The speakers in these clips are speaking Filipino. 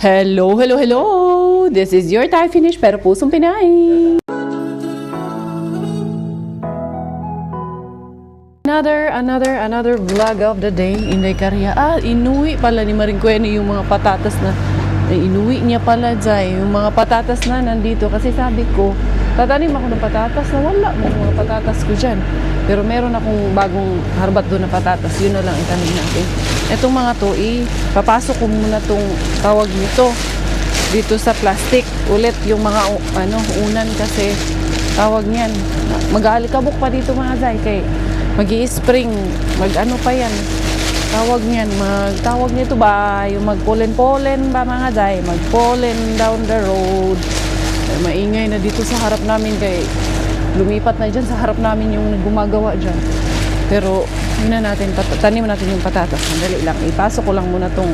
Hello, hello, hello! This is your Thai Finish pero pusong Pinay. Another vlog of the day. Inday Karya. Inuwi pala ni Maring Kueni yung mga patatas na inuwi niya pala dyan. Yung mga patatas na nandito. Kasi sabi ko, tatanim ako ng patatas na wala mo mga patatas ko dyan. Pero meron akong bagong harbat doon na patatas. Yun na lang itanim natin. Itong mga to, papasok ko muna itong tawag nito dito sa plastic. Ulit yung mga unan kasi tawag niyan. Mag-aalikabok pa dito mga zay. Kay mag-i-spring, mag-ano pa yan. Tawag niyan, tawag nito ba, yung mag-pollen-pollen ba mga zay. Mag-pollen down the road. Maingay na dito sa harap namin kay lumipat na dyan sa harap namin yung gumagawa dyan. Pero yun na natin, tanim natin yung patatas. Sandali lang, ipasok ko lang muna tong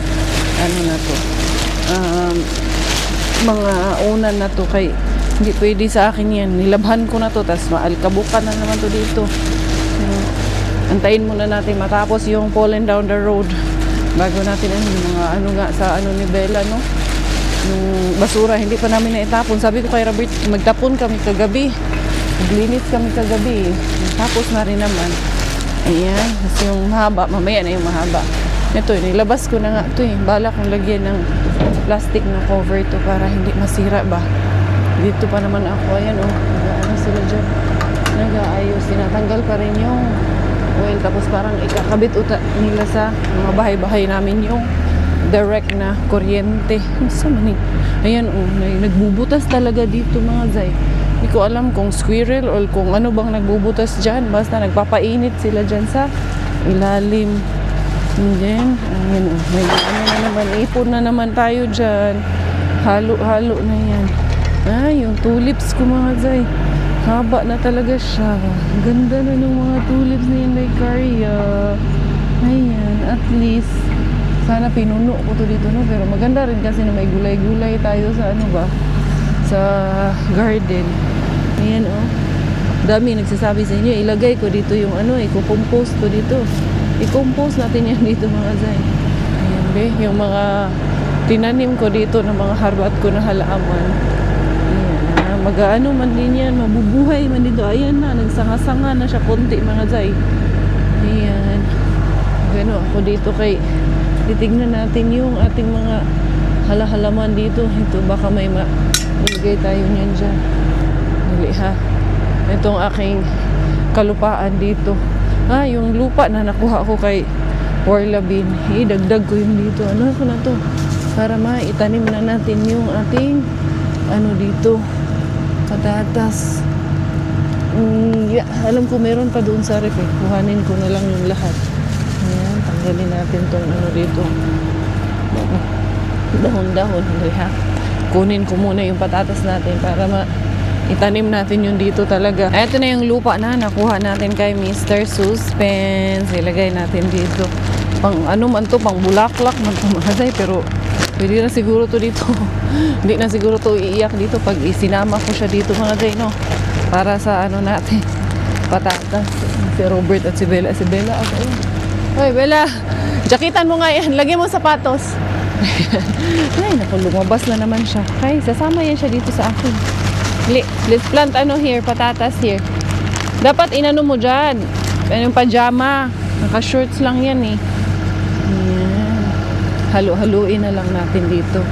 mga unan na to kay hindi pwede sa akin yan. Nilabhan ko na to, tas maalkabukan na naman to dito. Antayin muna natin matapos yung pollen down the road bago natin yung mga sa ni Bella, no? Yung basura, hindi pa namin naitapon. Sabi ko kay Robert, magtapon kami kagabi. Maglinis kami kagabi. Tapos na rin naman. Ayan, kasi yung mahaba, mamaya na yung mahaba. Ito, nilabas ko na nga ito Bala kong lagyan ng plastic na cover to para hindi masira ba. Dito pa naman ako, ayan nag-ano sila dyan. Nag-aayos, tinatanggal pa rin yung oil. Tapos parang ikakabit nila sa mga bahay-bahay namin yung direct na kuryente. Ayan, nagbubutas talaga dito mga zay. Hindi ko alam kung squirrel o kung ano bang nagbubutas dyan. Basta nagpapainit sila dyan sa ilalim. And then, ayan may na naman. Ipon na naman tayo dyan. Halo-halo na yan. Yung tulips ko mga zay. Haba na talaga siya. Ganda na ng mga tulips na Inday Karya. Ayan, at least sana pinuno ko to dito, no? Pero maganda rin kasi na may gulay-gulay tayo sa sa garden. Ayan, dami nagsasabi sa inyo, ilagay ko dito yung i-compost ko dito. I-compost natin yan dito mga zay. Ayan be, yung mga tinanim ko dito ng mga harbat ko na halaman. Ayan, mag-ano man din yan, mabubuhay man dito. Ayan na, nagsanga-sanga na siya konti mga zay. Ayan. Gano ako dito kay titignan natin yung ating mga halaman dito. Ito baka may ilagay tayo niyan dyan. Dali ha. Itong aking kalupaan dito. Yung lupa na nakuha ko kay Warlabin. Dagdag ko yung dito. Ano ko na to? Para maitanim na natin yung ating dito. Patatas. Alam ko meron pa doon sa ref. Kuhanin ko na lang yung lahat. Ayan, tanggalin natin tong dito. Dahon-dahon. Dali ha. Kunin ko muna yung patatas natin para itanim natin yung dito talaga. Ito na yung lupa na nakuha natin kay Mr. Suspense. Ilagay natin dito. Pang pang bulaklak man to mga zay, pero pwede na siguro to dito. Hindi na siguro to iiyak dito pag isinama ko siya dito mga zay, no? Para sa natin patatas. Si Robert at si Bella. Hoy Bella, jakitan mo nga yan. Lagyan mo sapatos. Ay, naku, lumabas na naman siya. Okay, sasama yan siya dito sa akin. Let's plant here, patatas here. Dapat inano mo dyan. Yung pajama. Naka-shorts lang yan Ayan. Halo-haluin na lang natin dito.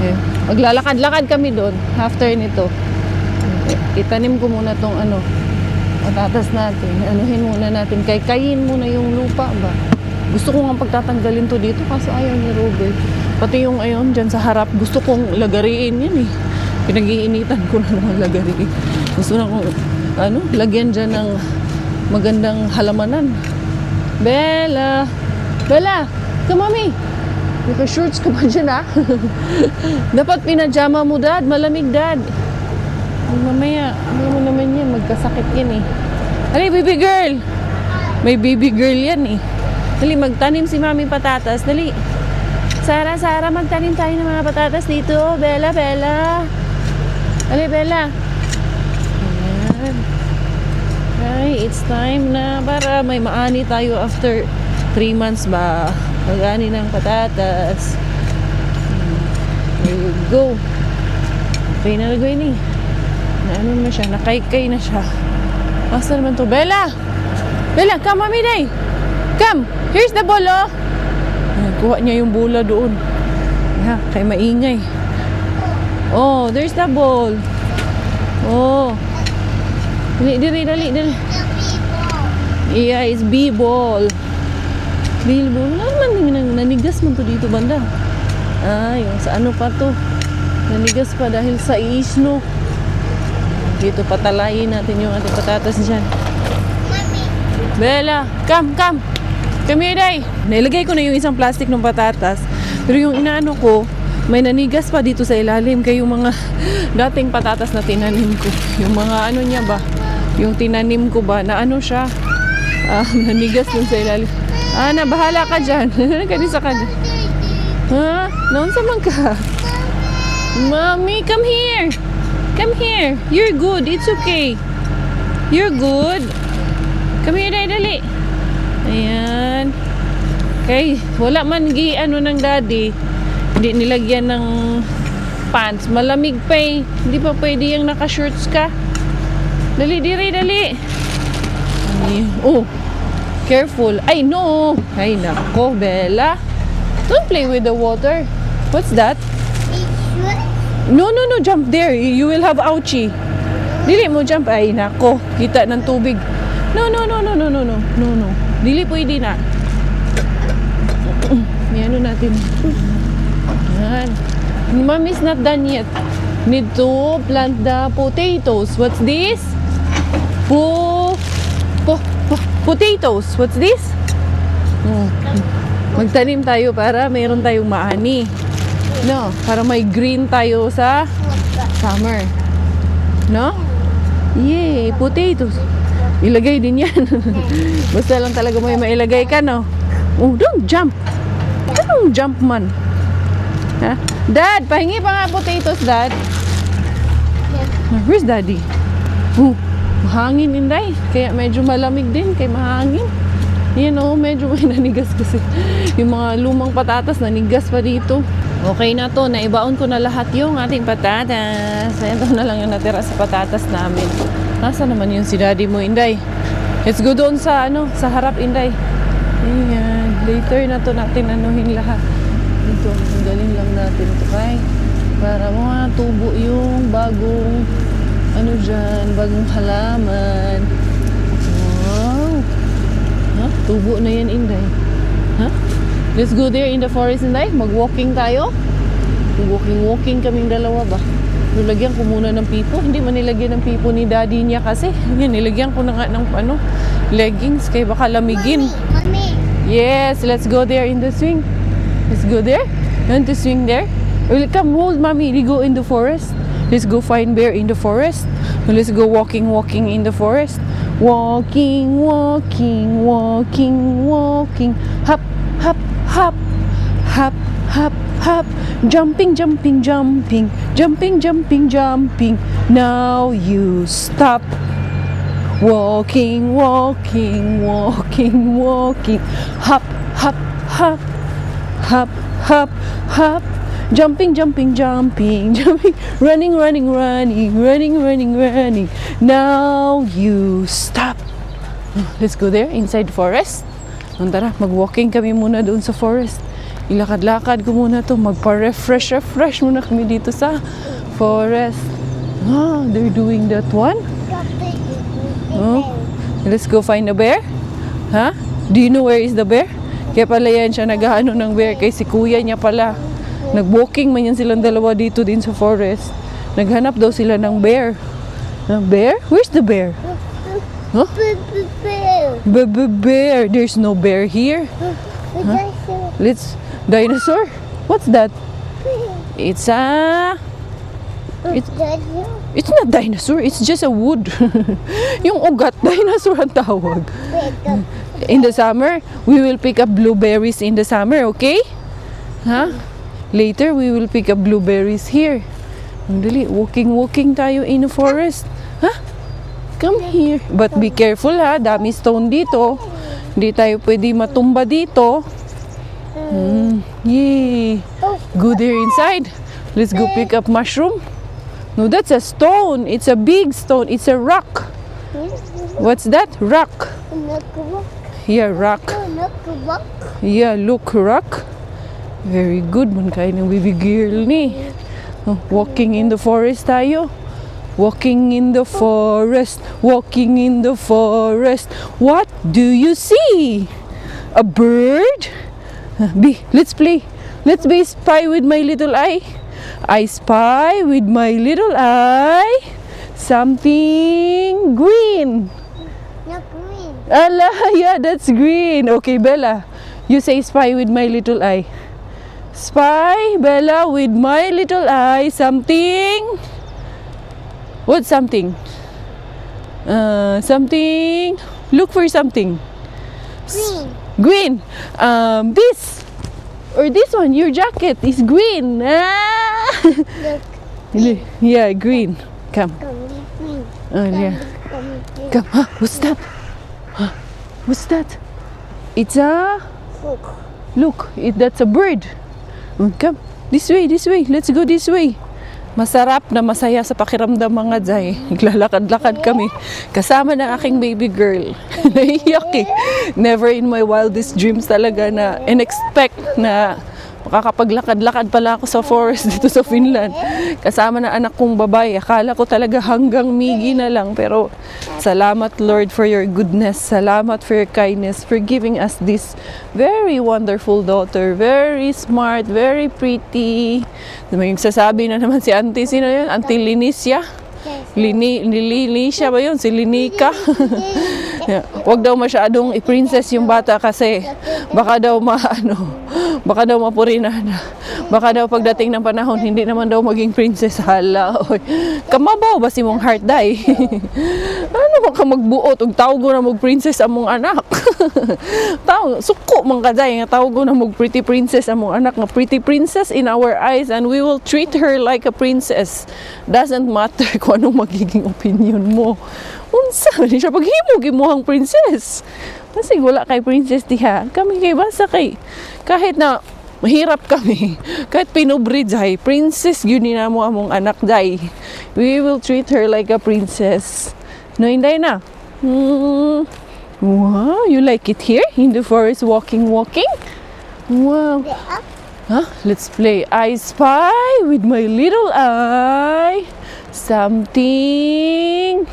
Ayan. Maglalakad-lakad kami doon after nito. Itanim ko muna tong patatas natin. Anuhin muna natin. Kayin muna yung lupa ba. Gusto ko nga pagtatanggalin to dito kasi ayaw ni Robert. Pati yung dyan sa harap, gusto kong lagariin yan Pinag-iinitan ko na naman lagariin. Gusto na kong, lagyan dyan ng magandang halamanan. Bella! Mami! Naka-shorts ka ba dyan Dapat pinajama mo dad, malamig dad. Mamaya, mo naman yan, magkasakit yan Alay, baby girl! May baby girl yan Dali, magtanim si Mami patatas. Dali. Sara, magtanim tayo ng mga patatas dito. Bella. Dali, Bella. Ayan. Okay, it's time na para may maani tayo after 3 months ba. Mag-ani ng patatas. go. Okay na nagawin ni. Ano na siya, nakaykay na siya. Asa naman to? Bella! Bella, come mami day! Come! Here's the ball, oh! Kuha niya yung bola doon. Yeah, kay maingay. Oh, there's the ball. Oh. Dali. Yeah, it's B-ball. B-ball. Nanigas mo to dito banda. Yung sa ano pa to. Nanigas pa dahil sa isno. Dito patalayin natin yung ating patatas dyan. Bella, come. Come here, day. Nailagay ko na yung isang plastic ng patatas. Pero yung inaano ko, may nanigas pa dito sa ilalim. Kaya yung mga dating patatas na tinanim ko. Yung mga ano niya ba? Yung tinanim ko ba? Na ano siya? Nanigas dun sa ilalim. Bahala ka dyan. Kanisa ka dyan. Ha? Naon sa man ka? Mommy, come here. Come here. You're good. It's okay. You're good. Come here, dali. Ayan. Okay. Wala man ano ng daddy. Hindi nilagyan ng pants. Malamig pa eh. Hindi pa pwede yung naka-shorts ka. Dali. Oh. Careful. Ay, no. Ay, nako, Bella. Don't play with the water. What's that? No. Jump there. You will have ouchie. Dili mo jump. Ay, nako. Kita ng tubig. No. Dili pwede na. Ano natin. Yan. Mommy's not done yet. Need to plant the potatoes. What's this? Potatoes. What's this? Magtanim tayo para mayroon tayong maani. No, para may green tayo sa summer. No? Yay, potatoes. Ilagay din yan. Basta lang talaga mo yung mailagay ka, no? Oh, don't jump. Don't jump man. Ha? Dad, pahingi pa nga potatoes, Dad. Where's Daddy? Oh, mahangin, Inday. Kaya medyo malamig din, kaya mahangin. Yan o, medyo may nanigas kasi. Yung mga lumang patatas, nanigas pa dito. Okay na to, naibaon ko na lahat yung ating patatas. Ito na lang yung natira sa patatas namin. Nasa naman yung si Daddy mo, Inday? Let's go doon sa, sa harap, Inday. Ayan, later na to natin anuhin lahat. Ito, tanggalin lang natin ito kay para tubo yung bagong bagong halaman. Wow. Tubo na yan, Inday. Let's go there in the forest, Inday. Mag-walking tayo. Walking kaming dalawa ba? Nilagyan ko muna ng pipo. Hindi man nilagyan ng pipo ni Daddy niya kasi. Yan, nilagyan ko na nga ng leggings kaya baka lamigin. Mommy. Yes, let's go there in the swing. Let's go there. You want to swing there? Well, come hold, Mommy. We go in the forest. Let's go find bear in the forest. Let's go walking in the forest. Walking. Hop. Jumping. Now you stop. Walking. Hop. Jumping. Running. Now you stop. Let's go there inside the forest. Tara, mag-walking kami muna doon sa forest. Ilakad-lakad ko muna to. Magpa-refresh muna kami dito sa forest. They're doing that one. Let's go find the bear. Do you know where is the bear? Kaya pala yan siya nag-ano ng bear. Kay si kuya niya pala. Nag-walking man yan silang dalawa dito din sa forest. Naghanap daw sila ng bear. Bear? Where's the bear? Bear. There's no bear here. Dinosaur? What's that? It's not dinosaur. It's just a wood. Yung ugat, dinosaur ang tawag. In the summer, we will pick up blueberries in the summer, okay? Later, we will pick up blueberries here. Dali, walking tayo in the forest. Come here. But be careful, dami stone dito. Hindi tayo pwede matumba dito. Yay. Go there inside. Let's go pick up mushroom. No, that's a stone. It's a big stone. It's a rock. What's that? Rock. Yeah, rock. Yeah, look, rock. Very good. Man kayo ng baby girl ni. Oh, walking in the forest tayo. Walking in the forest. Walking in the forest. What do you see? A bird? B, let's play. Let's be spy with my little eye. I spy with my little eye something green. Not green. Ala, yeah, that's green. Okay, Bella, you say spy with my little eye. Spy, Bella, with my little eye something. What something? Something. Look for something. Green. Green. This. Or this one, your jacket is green. Ah! Look. Yeah, green. Come. Green. Yeah. Come. Come. Huh? What's that? Huh? What's that? It's a... Look, that's a bird. Come. This way, this way. Let's go this way. Masarap na masaya sa pakiramdam mga Jai. Naglalakad-lakad kami. Kasama ng aking baby girl. Naiyak eh. Never in my wildest dreams talaga na in-expect na makakapaglakad-lakad pala ako sa forest dito sa Finland. Kasama ng anak kong babae. Akala ko talaga hanggang Migi na lang. Pero salamat Lord for your goodness. Salamat for your kindness. For giving us this very wonderful daughter. Very smart. Very pretty. May sasabi na naman si Auntie. Sino yun? Auntie Linicia? Linisha ba yun? Si Linika? Huwag daw masyadong i-princess yung bata kasi baka daw baka daw mapurinan. Baka daw pagdating ng panahon hindi naman daw maging princess. Hala, oy. Kamabaw ba si mong heart day? Ano ba ka magbuot ug tawag ko na mag princess among anak? Suko man ka day nga tawag ko na mag pretty princess among anak, nga pretty princess in our eyes, and we will treat her like a princess. Doesn't matter kung anong magiging opinion mo. Unsa man siya paghimo gimuhang princess. Kasi wala kay princess diha. Kami kay basta kay kahit na mahirap kami, kahit pinubrid Jai, princess yun na mo among anak Jai. We will treat her like a princess. No, hindi na. Wow, you like it here in the forest, walking. Wow. Huh? Let's play I spy with my little eye something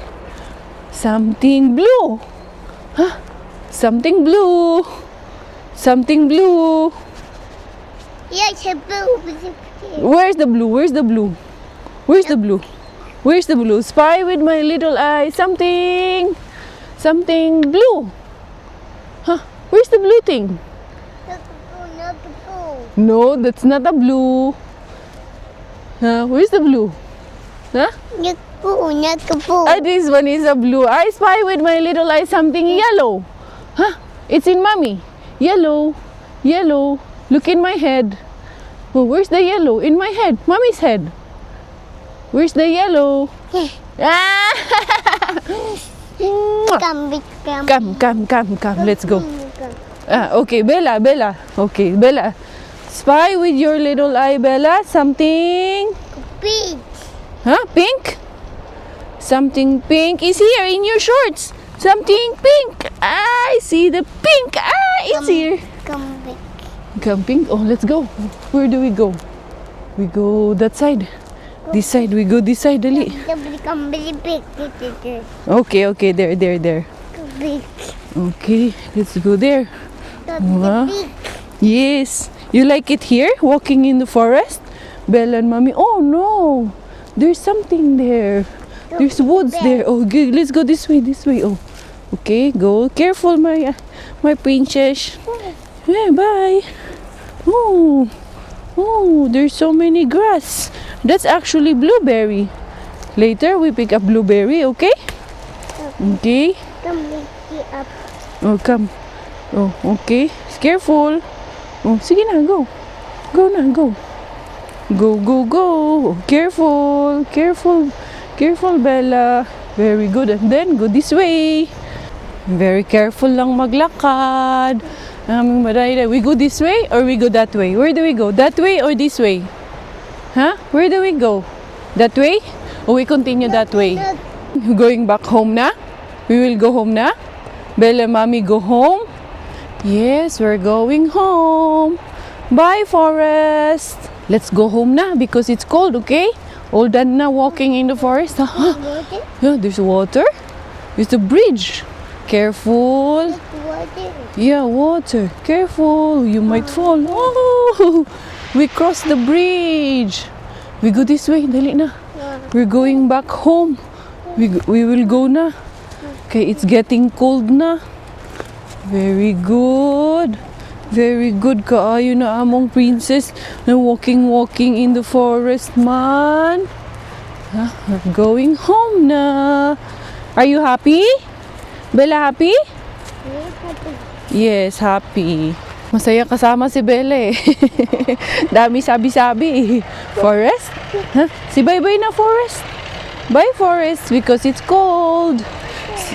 blue. Huh? Something blue. Yeah, it's a blue. Where's the blue? Where's the blue? Spy with my little eye something blue. Huh? Where's the blue thing? Not the blue. No, that's not a blue. Huh? Where's the blue? Huh? Not the blue. This one is a blue. I spy with my little eye something yellow. Huh? It's in mommy. Yellow. Look in my head. Oh, where's the yellow? In my head. Mommy's head. Where's the yellow? Ah! Come. Come. Let's go. Okay, Bella. Okay, Bella. Spy with your little eye, Bella. Something. Pink. Huh? Pink? Something pink is here in your shorts. Something pink. I see the pink. It's here. Come back. Camping? Oh, let's go. Where do we go? We go that side. This side. We go this side, dali. Come big. Okay. There. Big. Okay, let's go there. Wow. Big. Yes. You like it here, walking in the forest? Bella and Mommy. Oh no, there's something there. There's woods there. Oh, good. Let's go this way. Oh, okay. Go. Careful, my princess. Yeah, bye. Oh, there's so many grass. That's actually blueberry. Later we pick up blueberry. Okay. Okay. Come pick it up. Oh, come. Oh, okay. Careful. Oh, sige na, go. Go na, go. Go. Careful, Bella. Very good. And then, go this way. Very careful lang maglakad. We go this way or we go that way? Where do we go? That way or this way? Huh? Where do we go? That way? Or we continue that way? Going back home na? We will go home na? Bella, mommy, go home? Yes, we're going home. Bye, Forest. Let's go home na because it's cold, okay? All done na walking in the forest. Water? Yeah, there's water. There's a bridge. Careful. Water. Yeah, water. Careful. You might fall. Oh, we crossed the bridge. We go this way. Dali na. We're going back home. We will go na. Okay, it's getting cold na. Very good. Very good. Kaayo na among princess na walking in the forest man. Huh? We're going home na. Are you happy? Bella, happy? Yes, happy. Masaya kasama si Bella eh. Dami sabi-sabi. Forest? Huh? Si bye-bye na, Forest. Bye, Forest, because it's cold.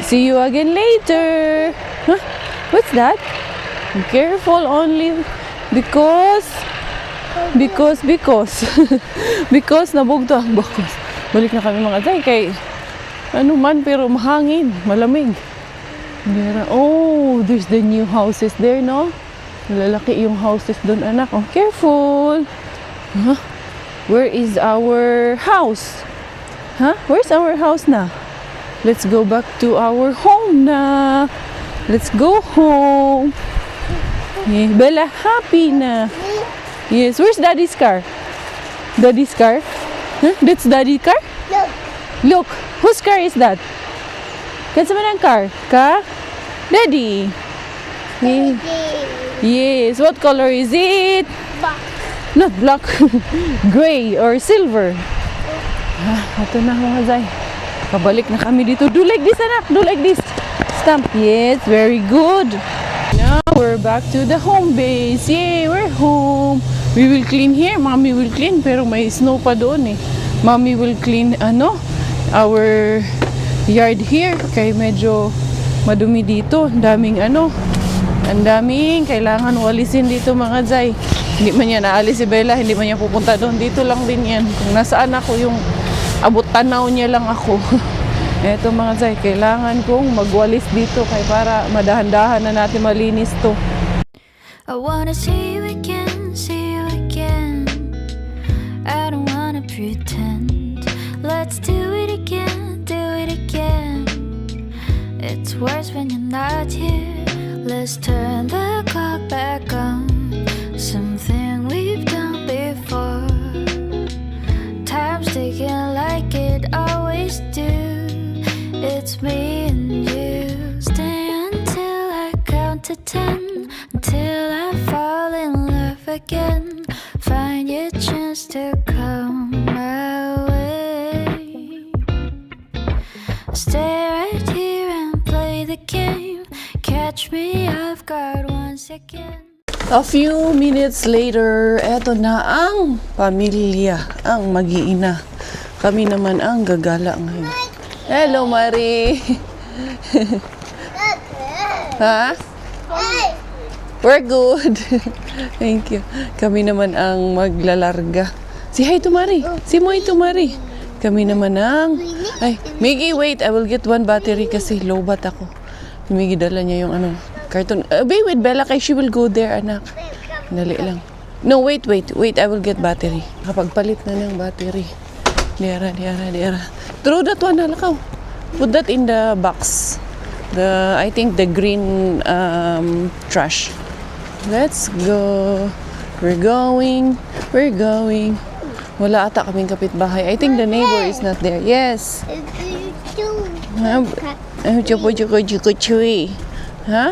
See you again later. Huh? What's that? Be careful only because because nabugto ang bakos. Balik na kami mga tay kay ano man pero mahangin, malamig. Oh, there's the new houses there, no? Lalaki yung houses doon, anak. Oh, careful. Huh? Where is our house? Huh? Where's our house na? Let's go back to our home na. Let's go home. Yeah, Bella, happy na. Yes, where's Daddy's car? Daddy's car? Huh? That's Daddy's car? Look. Look, whose car is that? Kansa man ang car? Ka? Daddy. Yeah. Yes, what color is it? Black. Not black. Gray or silver. Ito na mga zay. Pabalik na kami dito. Do like this, anak. Do like this. Stamp. Yes, very good. Now we're back to the home base. Yay, we're home. We will clean here. Mommy will clean pero may snow pa doon eh. Mommy will clean our yard here kay medyo madumi dito. Ang daming kailangan walisin dito mga zay. Hindi man yan naalis si Bella, hindi man yan pupunta doon. Dito lang din yan. Kung nasaan ako yung abot tanaw niya lang ako. Eto mga zay, kailangan kong magwalis dito kay para madahan-dahan na natin malinis to. I wanna see you again, see you again. I don't wanna pretend. Let's do it again, do it again. It's worse when you're not here. Let's turn the clock back on. Something we've done before. Time's ticking like it always do. It's me and you. Stay until I count to 10. Until I fall in love again. Find your chance to come my way. Stay right here and play the game. Catch me off guard once again. A few minutes later, eto na ang pamilya, ang mag-iina. Kami naman ang gagala ngayon. Hello, Marie! Ha? We're good. Thank you. Kami naman ang maglalarga. Si hi to Marie. Si Moy to Marie. Kami naman ang... Ay, Miggy, wait. I will get one battery kasi low bat ako. Miggy, dala niya yung cartoon. Be with Bella kay she will go there, anak. Dali lang. No, wait. I will get battery. Kapag palit na ng battery. Diara. Throw that one, halakaw. Put that in the box. I think the green trash. Let's go. We're going. Wala ata kaming kapitbahay. I think the neighbor is not there. Yes. Ha?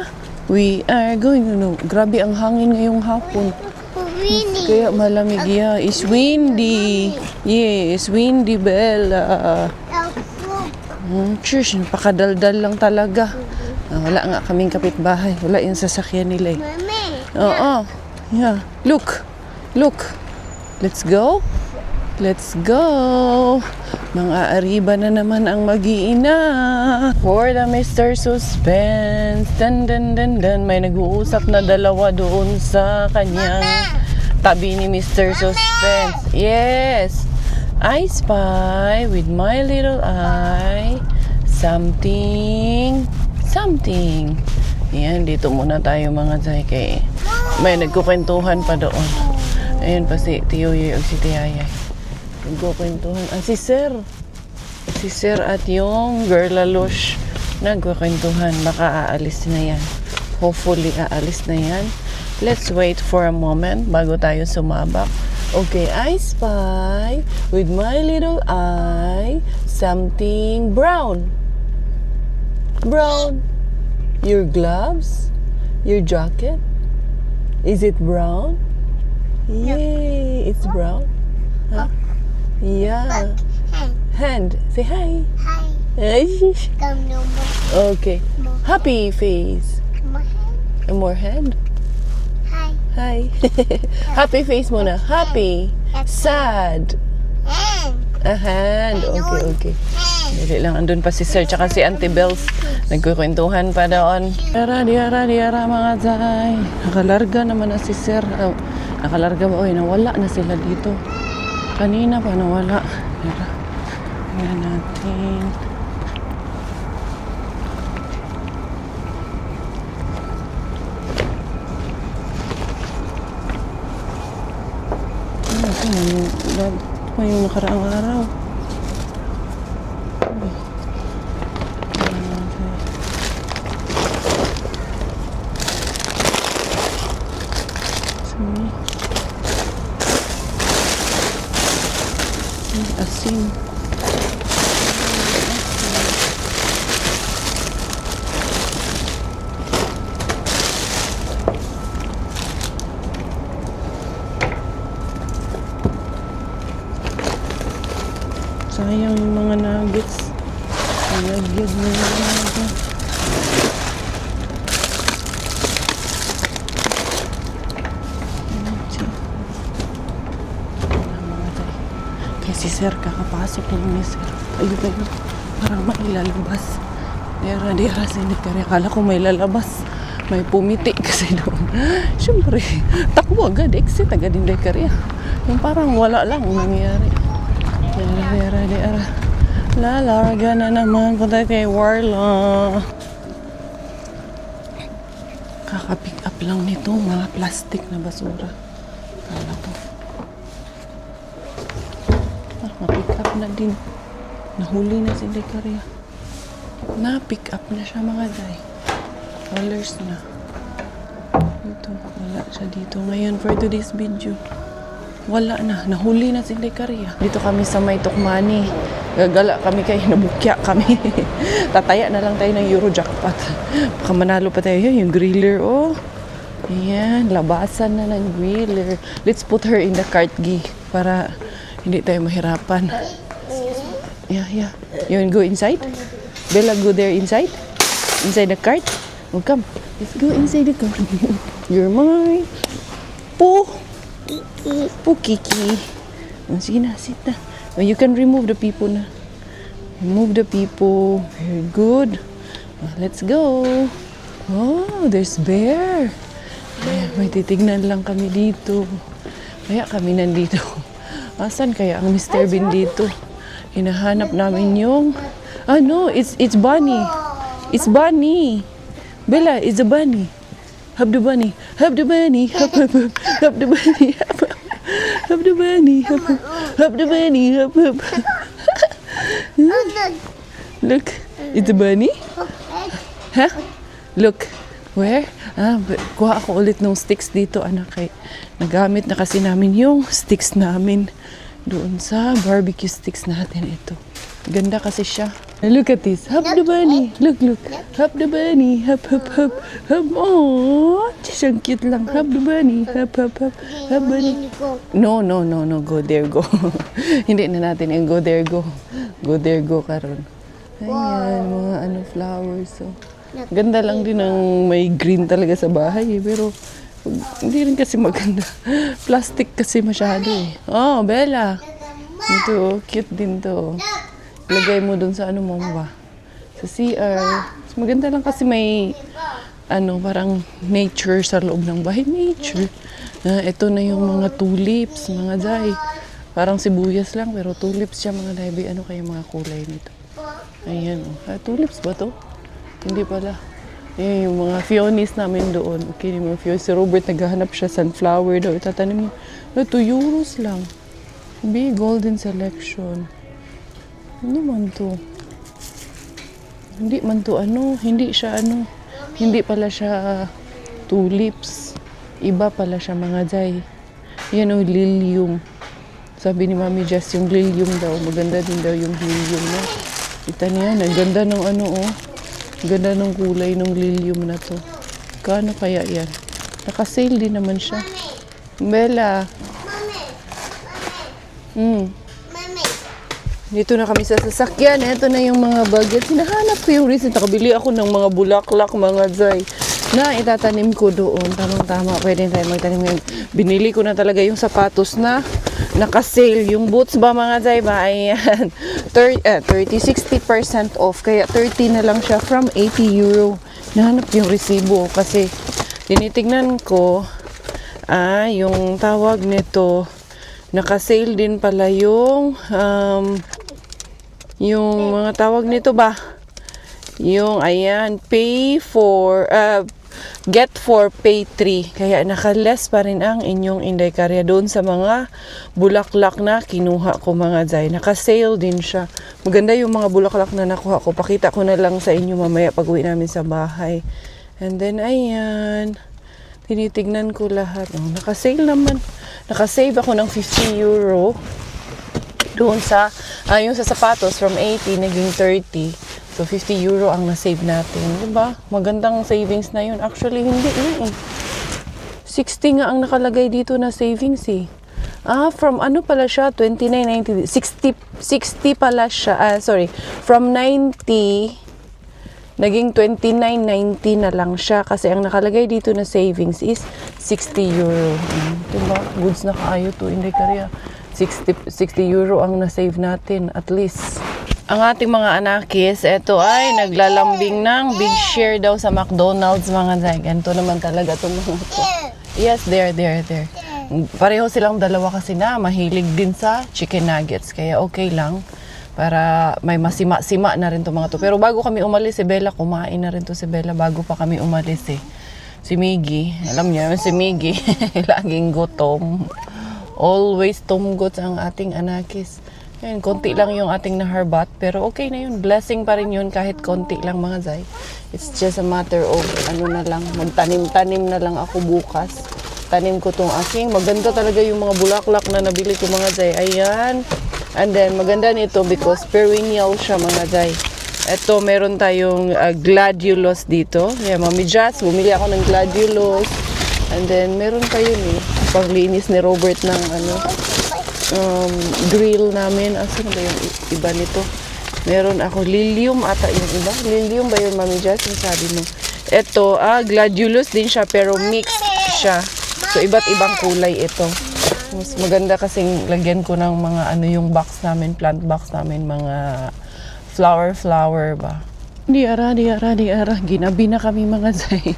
We are going. Grabe ang hangin ngayong hapon. Kaya malamig. Yeah, it's windy. Yes, windy, Bella. Shush, pakadaldal lang talaga. Wala nga kaming kapitbahay. Wala yung sasakyan nila eh. Oo. Yeah. Look. Let's go. Mga-ariba na naman ang mag-iina. For the Mr. Suspense. Dan. May nag-uusap na dalawa doon sa kanyang tabi ni Mr. Suspense. Yes. I spy with my little eye something. Yan, dito muna tayo mga Zay kay may nagkukwentuhan pa doon. Ayan pa si Tiyoy o si Tiyayay. Nagkukwentuhan. Si Sir at yung Girl Lalush nagkukwentuhan. Baka aalis na yan. Hopefully aalis na yan. Let's wait for a moment bago tayo sumabak. Okay, I spy with my little eye something brown. Brown. Your gloves? Your jacket? Is it brown? Yay, it's brown. Huh? Yeah. Hand. Say hi. Hi. Come no more. Okay. Happy face. More More hand. hand. Hi. Hi. Happy face muna. Happy. Sad. Hand. A hand. Okay. Dili lang. Andun pa si Sir tsaka si Auntie Bells. Nagkukwentuhan pa doon. Diara mga Zay. Nakalarga naman na si Sir. Nakalarga ba? Oy, nawala na sila dito. Kanina pa nawala. Tingnan natin. Ito yung nakaraang araw. Asin. Sayang yung mga nuggets. Nalagyan mo yung mga. Kaya si Sir, kakapasok lang ni Sir. Ayun. Parang may lalabas. Dira sinikari. Akala ko may lalabas. May pumiti kasi doon. Siyempre, takbo agad. Exit agad din kariya. Yung parang wala lang nangyari. Dira. Lalarga na naman punta kay Warla. Kaka-pick up lang nito. Mga plastic na basura. Kala ko. Ma-pick up na din. Nahuli na si Dekaria. Na-pick up na siya mga Day. Colors na. Ito, wala siya dito. Ngayon, for today's video, wala na. Nahuli na si Dekaria. Dito kami sa may Tukmani. Gagala kami kay nabukya kami. Tataya na lang tayo ng Eurojackpot. Baka manalo pa tayo. Yung griller, oh. Ayan, labasan na ng griller. Let's put her in the cart, Gi. Para hindi tayo mahirapan. Yeah. You want to go inside? Bella, go there inside? Inside the cart? Oh, come. Let's go inside the cart. You're mine. Kiki. Oh, sige na, sit na. Oh, you can remove the people na. Remove the people. Very good. Oh, let's go. Oh, there's bear. Ayan, may titignan lang kami dito. Kaya kami nandito. Asan kaya ang Mr. Bean dito? Hinahanap namin yung... no, it's bunny. It's bunny. Bella, it's a bunny. Hub the bunny. Hub the bunny. Hub the bunny. Hub the bunny. Hub the bunny. Hub. Look, it's a bunny. Huh? Look. Where? Kuha ako ulit ng sticks dito, anak. Nagamit na kasi namin yung sticks namin doon sa barbecue sticks natin ito. Ganda kasi siya. Look at this. Hop the bunny. Look. Hop the bunny. Hop. Oh, siyang cute lang. Hop the bunny. Hop. Hop bunny. No. Go there, go. Hindi na natin yung go there, go. Go there, go karon. Ayan, mga flowers. So. Ganda lang din ng may green talaga sa bahay pero hindi rin kasi maganda. Plastic kasi masyado eh. Oh, Bella. Ito, cute din to. Lagay mo dun sa mo ba? Sa CR. Maganda lang kasi may parang nature sa loob ng bahay. Nature. Ito na yung mga tulips, mga Zay. Parang sibuyas lang, pero tulips siya mga Zay. Ano kaya mga kulay nito? Ayan, tulips ba to? Hindi pala. Yung mga peonies namin doon. Okay, yung mga peonies. Si Robert naghahanap siya, sunflower daw. Itatanim mo. 2 euros lang. Be golden selection. Ano man to? Hindi man to hindi siya hindi pala siya tulips. Iba pala siya mga Zay. Yan o, lilium. Sabi ni Mami Jess, yung lilium daw. Maganda din daw yung lilium na. Kita niya, ang ganda ng ganda ng kulay ng lilium na to. Kano kaya yan? Naka-sale din naman siya. Bella. Mami. Dito na kami sa sasakyan. Ito na yung mga bagets. Hinahanap ko yung recent. Nakabili ako ng mga bulaklak, mga Zay, na itatanim ko doon. Tamang-tama. Pwede tayo magtanim ngayon. Binili ko na talaga yung sapatos na naka-sale. Yung boots ba, mga Zay ba? Ayan. 60% off. Kaya 30 na lang siya from 80 euro. Nahanap yung resibo kasi tinitignan ko yung tawag nito, naka-sale din pala yung mga tawag nito ba? Yung ayan, get 4 pay 3. Kaya naka-less pa rin ang inyong Inday Karya doon sa mga bulaklak na kinuha ko, mga Zay. Naka-sale din siya. Maganda yung mga bulaklak na nakuha ko. Pakita ko na lang sa inyo mamaya pag uwi namin sa bahay. And then ayan, tinitignan ko lahat. Naka-sale naman. Naka-save ako ng 50 euro doon sa yung sa sapatos from 80 naging 30. So 50 euro ang na-save natin, 'di ba? Magandang savings na 'yun. Actually hindi eh. 60 nga ang nakalagay dito na savings eh. From pala siya 29.90, 60 pala siya. From 90 naging 29.90 na lang siya kasi ang nakalagay dito na savings is 60 euro. Diba? Goods na kaayo to, hindi Karya. 60 euro ang na-save natin at least. Ang ating mga anakis, eto ay naglalambing ng big share daw sa McDonald's, mga Zay. Ganito naman talaga itong mga to. Yes, there. Pareho silang dalawa kasi na mahilig din sa chicken nuggets. Kaya okay lang. Para may masima-sima na rin itong mga to. Pero bago kami umalis, si Bella, kumain na rin to si Bella bago pa kami umalis eh. Si Miggy, alam niya, si Miggy, laging gutom. Always tumgot ang ating anakis. Ayun, konti lang yung ating naharbat, pero okay na yun. Blessing pa rin yun kahit konti lang, mga Zay. It's just a matter of magtanim-tanim na lang ako bukas. Tanim ko tong aking. Maganda talaga yung mga bulaklak na nabili ko, mga Zay. Ayan. And then, maganda nito because perennial siya, mga Zay. Ito, meron tayong gladiolus dito. Yeah, Mami Jazz, bumili ako ng gladiolus. And then, meron pa yun eh. Paglinis ni Robert ng grill namin. Saan ba yung iba nito? Meron ako lilium ata yung iba. Lilium ba yun, Mami Jazz? Yung sabi mo. Ito, gladiolus din siya pero mixed siya. So, iba't ibang kulay ito. Mas maganda kasing lagyan ko ng mga yung box namin, plant box namin, mga flower ba. Di ara. Ginabi na kami, mga Zay.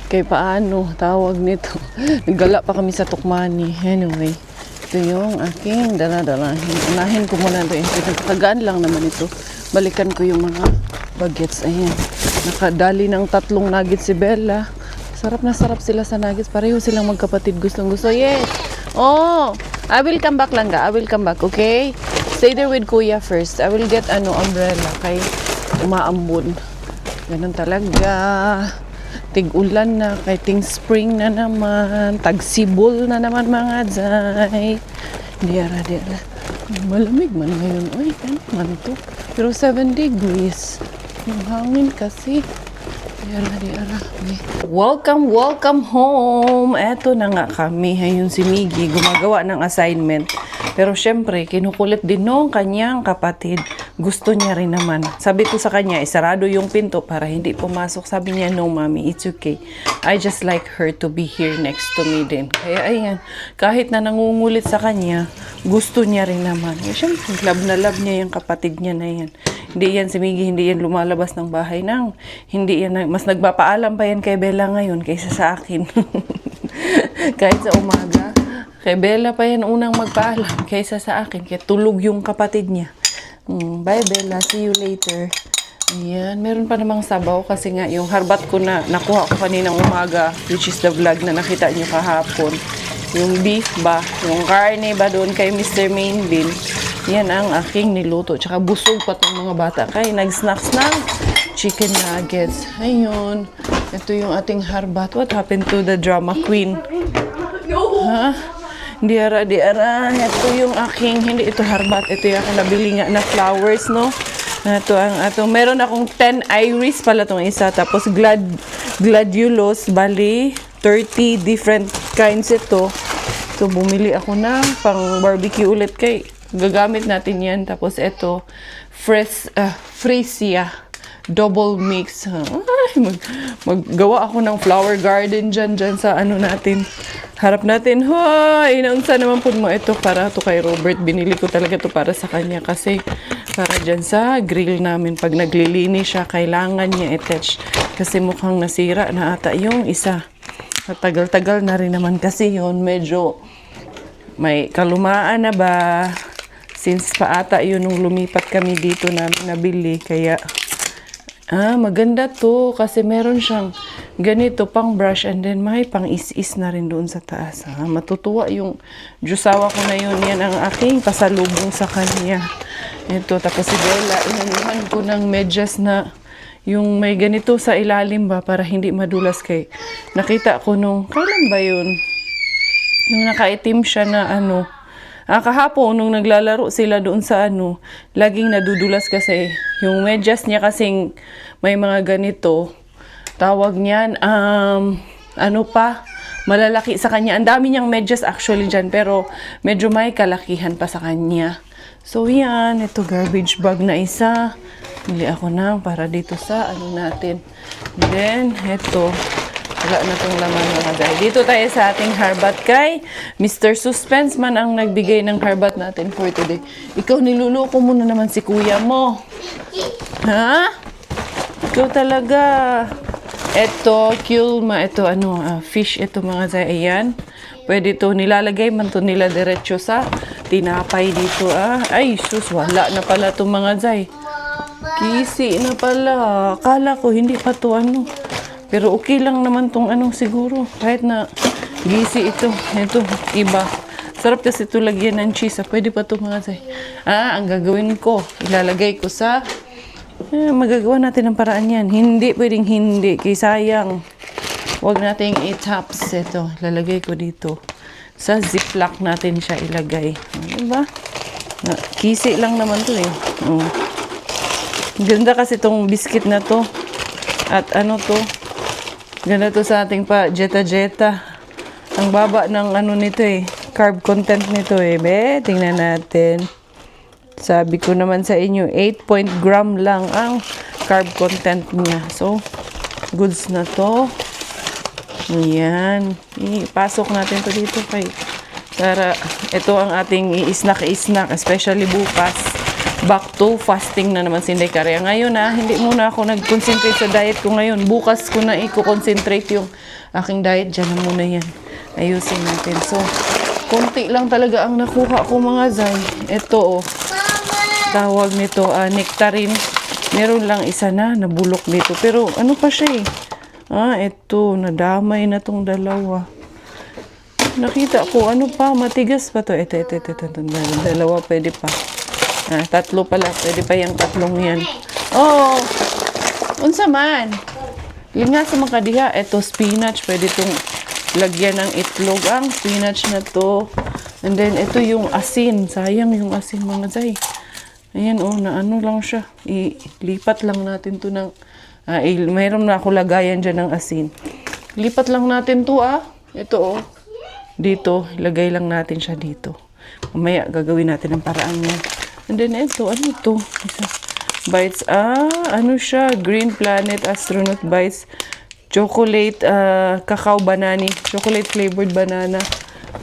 Kay paano, tawag nito. Naggala pa kami sa Tukmani. Anyway, ito yung aking dala-dalahin. Unahin ko muna ito. Nagkakagaan lang naman ito. Balikan ko yung mga bagets. Ayan. Nakadali ng 3 nuggets si Bella. Sarap na sarap sila sa nuggets. Pareho silang magkapatid. Gustong-gusto. Yes! Oh! I will come back lang ga. I will come back, okay? Stay there with Kuya first. I will get umbrella kay umaambon. Ganun talaga. Tig-ulan na, kay ting spring na naman. Tagsibol na naman, mga Zay. Diara. Malamig man ngayon. Uy, ano man to? Pero 7 degrees. Yung hangin kasi. Diara. Welcome home. Eto na nga kami. Ayun si Miggy, gumagawa ng assignment. Pero syempre, kinukulit din nung kanyang kapatid. Gusto niya rin naman. Sabi ko sa kanya, isarado yung pinto para hindi pumasok. Sabi niya, no mommy, it's okay. I just like her to be here next to me din. Kaya ayan, kahit na nangungulit sa kanya, gusto niya rin naman. Syempre, love na love niya yung kapatid niya na yan. Hindi yan si Miggy, hindi yan lumalabas ng bahay nang. Hindi yan, mas nagpapaalam pa yan kay Bella ngayon kaysa sa akin. Kahit sa umaga. Kay Bella pa yan unang magpaalam kaysa sa akin. Kaya tulog yung kapatid niya. Bye Bella, see you later. Ayan, meron pa namang sabaw kasi nga yung harbat ko na nakuha ko kaninang umaga, which is the vlog na nakita nyo kahapon. Yung beef ba, yung karne ba doon kay Mr. Mainville. Yan ang aking niluto. Tsaka busog pa itong mga bata. Kaya nag-snacks ng chicken nuggets. Ayun. Ito yung ating harbat. What happened to the drama queen? Ha? Di ara. Ito yung aking, hindi ito harbat. Ito yung aking nabili nga na flowers, no? Ito ang atong, meron akong 10 iris pala itong isa. Tapos gladiolus, bali, 30 different kinds ito. So, bumili ako ng pang barbecue ulit kay gagamit natin yan. Tapos ito, freesia, double mix. Maggawa ako ng flower garden dyan sa ano natin. Harap natin. Hoy! Inaunsa naman po mo ito para to kay Robert. Binili ko talaga to para sa kanya kasi para dyan sa grill namin. Pag naglilinis siya, kailangan niya i-touch. Kasi mukhang nasira na ata yung isa. Tagal-tagal na rin naman kasi yun. Medyo may kalumaan na ba? Since pa ata yun nung lumipat kami dito namin nabili. Kaya, maganda to. Kasi meron siyang ganito pang brush and then may pang is-is na rin doon sa taas. Matutuwa yung jusawa ko na yun. Yan ang aking pasalubong sa kanya. Ito, tapos si Bella, inanuhan ko ng medyas na yung may ganito sa ilalim ba para hindi madulas kay. Nakita ko nung, kailan ba yun? Yung nakaitim siya na ano. Kahapon, nung naglalaro sila doon sa ano, laging nadudulas kasi yung medyas niya kasing may mga ganito. Tawag niyan, malalaki sa kanya. Ang dami niyang medyas actually dyan, pero medyo may kalakihan pa sa kanya. So yan, ito garbage bag na isa. Bili ako na para dito sa ano natin. Then, ito. Wala na itong laman mga guys. Dito tayo sa ating harbat kay Mr. Suspense man ang nagbigay ng harbat natin for today. Ikaw, niluloko mo na naman si kuya mo. Ha? Ikaw talaga. Ito, kulma. Ito, fish. Ito mga guys. Ayan. Pwede ito, nilalagay man ito nila diretso sa tinapay dito. Ay, sus, wala na pala itong mga guys. Kisi na pala. Akala ko, hindi pa ito Pero okay lang naman tong siguro. Kahit na gisi ito. Ito, iba. Sarap kasi ito lagyan ng cheese. Pwede pa ito mga zay. Ang gagawin ko, ilalagay ko sa... magagawa natin ng paraan yan. Hindi, pwedeng hindi. Kaya sayang. Huwag nating i-taps. Ito, ilalagay ko dito. Sa ziplock natin siya ilagay. Diba? Kisi lang naman to eh. Ganda kasi itong biscuit na to. At to. Ganda to sa ating pa jeta-jeta. Ang baba ng nito eh. Carb content nito eh. Tingnan natin. Sabi ko naman sa inyo, 8 gram lang ang carb content niya. So, goods na to. Ayan. Ipasok natin to dito kay. Para ito ang ating i-snack, especially bukas. Back to fasting na naman si Inday Karya. Ngayon hindi muna ako nag-concentrate sa diet ko ngayon. Bukas ko na i-concentrate yung aking diet. Diyan na muna yan. Ayusin natin. So, konti lang talaga ang nakuha ko mga zay. Ito tawag nito, nectarine. Meron lang isa na nabulok dito. Pero ano pa siya ito, nadamay na tong dalawa. Nakita ko, matigas pa to. Ito. Dalawa pwede pa. Tatlo pala. Pwede pa yung tatlong yan. Unsa man. Linga sa mga diha. Ito, spinach. Pwede itong lagyan ng itlog. Ang spinach na to. And then, ito yung asin. Sayang yung asin mga zay. Ayan, na lang siya. Ilipat lang natin to ng... mayroon na ako lagayan dyan ng asin. Lipat lang natin to, Ito, Dito, ilagay lang natin siya dito. Mamaya, gagawin natin ang paraan niya. And then, ito, to? Bites, siya? Green Planet Astronaut Bites. Chocolate, cacao banana. Chocolate flavored banana.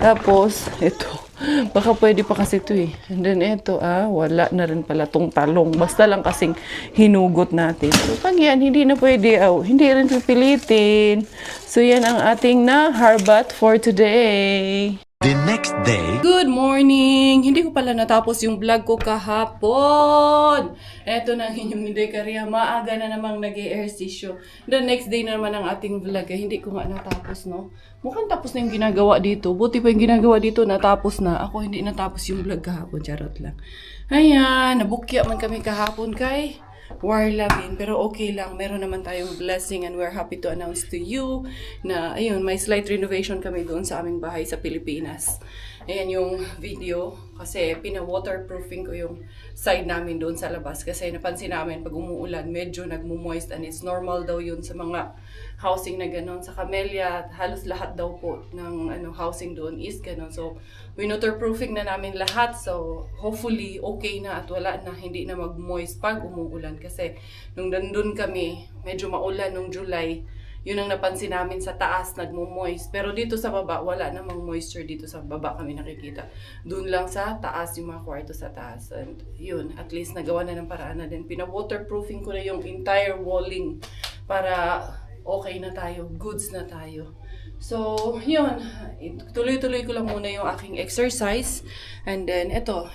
Tapos, ito. Baka pwede pa kasi ito eh. And then ito, wala na rin pala tong talong. Basta lang kasing hinugot natin. So, pag yan, hindi na pwede. Hindi rin pipilitin. So, yan ang ating na harbat for today. The next day. Good morning! Hindi ko pala natapos yung vlog ko kahapon. Eto na inyong hindi kariya. Maaga na namang nag-e-ehersisyo. The next day na naman ang ating vlog. Hindi ko nga natapos, no? Mukhang tapos na yung ginagawa dito. Buti pa yung ginagawa dito, natapos na. Ako hindi natapos yung vlog kahapon. Charot lang. Ayan, nabukya man kami kahapon kay Warlabin. Pero okay lang. Meron naman tayong blessing and we're happy to announce to you na, ayun, may slight renovation kami doon sa aming bahay sa Pilipinas. Ayan yung video. Kasi pina-waterproofing ko yung side namin doon sa labas. Kasi napansin namin pag umuulan, medyo nagmo-moist and it's normal daw yun sa mga housing na gano'n. Sa Camellia, halos lahat daw po ng housing doon is gano'n. So, waterproofing na namin lahat. So, hopefully, okay na at wala na, hindi na mag-moist pag umuulan. Kasi, nung nandun kami, medyo maulan nung July, yun ang napansin namin sa taas, nagmo-moist. Pero dito sa baba, wala namang moisture dito sa baba kami nakikita. Doon lang sa taas, yung mga kwarto sa taas. And yun, at least nagawa na ng paraan na din. Pina-waterproofing ko na yung entire walling para okay na tayo, goods na tayo. So, yun. Tuloy-tuloy ko lang muna yung aking exercise. And then, eto,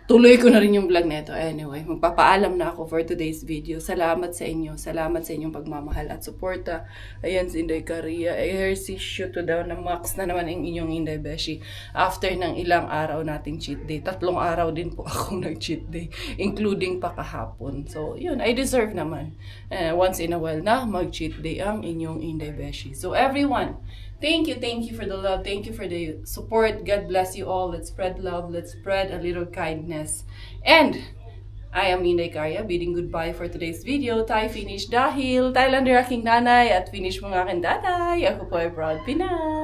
tuloy ko na rin yung vlog neto. Anyway, magpapaalam na ako for today's video. Salamat sa inyo. Salamat sa inyong pagmamahal at suporta. Ayan si Inday Caria. Ehersisyo to daw na max na naman ang inyong Inday Beshi. After ng ilang araw nating cheat day. 3 araw din po akong nag-cheat day. Including pa kahapon. So, yun. I deserve naman. Once in a while na mag-cheat day ang inyong Inday Beshi. So, everyone, thank you for the love, thank you for the support. God bless you all. Let's spread love, let's spread a little kindness. And I am Inday Caria, bidding goodbye for today's video. Tayo finish dahil Thailander aking nanay at finish mga aking tatay. Ako po ay proud Pinay.